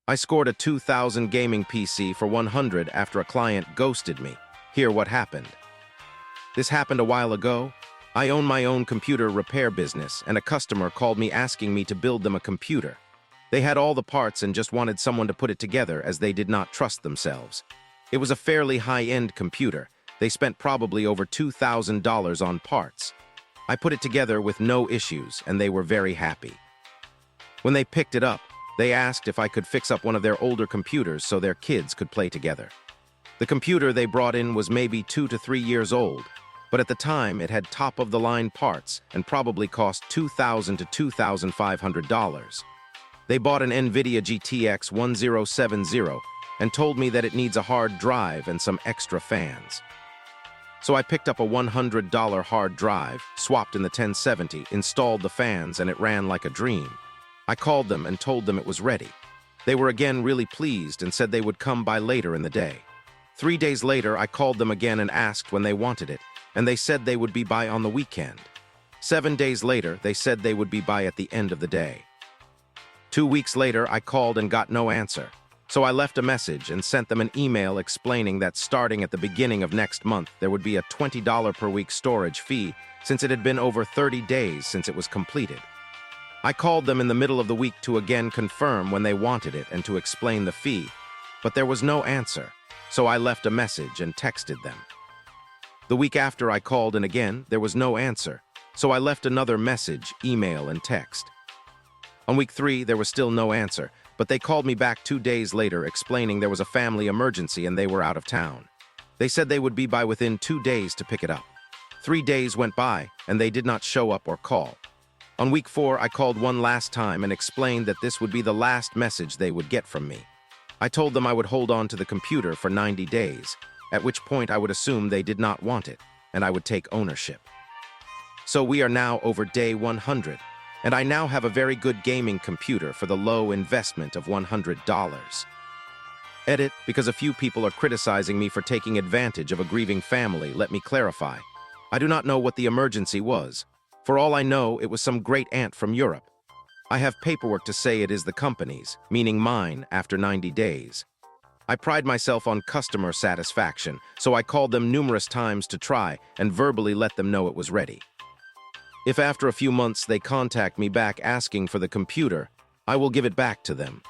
I scored a 2000 gaming PC for 100 after a client ghosted me. Hear what happened. This happened a while ago. I own my own computer repair business, and a customer called me asking me to build them a computer. They had all the parts and just wanted someone to put it together as they did not trust themselves. It was a fairly high-end computer. They spent probably over $2,000 on parts. I put it together with no issues, and they were very happy. When they picked it up, they asked if I could fix up one of their older computers so their kids could play together. The computer they brought in was maybe 2 to 3 years old, but at the time it had top-of-the-line parts and probably cost $2,000 to $2,500. They bought an NVIDIA GTX 1070 and told me that it needs a hard drive and some extra fans. So I picked up a $100 hard drive, swapped in the 1070, installed the fans, and it ran like a dream. I called them and told them it was ready. They were again really pleased and said they would come by later in the day. 3 days later, I called them again and asked when they wanted it, and they said they would be by on the weekend. 7 days later, they said they would be by at the end of the day. 2 weeks later, I called and got no answer. So I left a message and sent them an email explaining that starting at the beginning of next month, there would be a $20 per week storage fee since it had been over 30 days since it was completed. I called them in the middle of the week to again confirm when they wanted it and to explain the fee, but there was no answer, so I left a message and texted them. The week after I called and again, there was no answer, so I left another message, email, and text. On week 3, there was still no answer, but they called me back 2 days later explaining there was a family emergency and they were out of town. They said they would be by within 2 days to pick it up. 3 days went by and they did not show up or call. On week 4, I called one last time and explained that this would be the last message they would get from me. I told them I would hold on to the computer for 90 days, at which point I would assume they did not want it, and I would take ownership. So we are now over day 100, and I now have a very good gaming computer for the low investment of $100. Edit, because a few people are criticizing me for taking advantage of a grieving family, let me clarify. I do not know what the emergency was. For all I know, it was some great aunt from Europe. I have paperwork to say it is the company's, meaning mine, after 90 days. I pride myself on customer satisfaction, so I called them numerous times to try and verbally let them know it was ready. If after a few months they contact me back asking for the computer, I will give it back to them.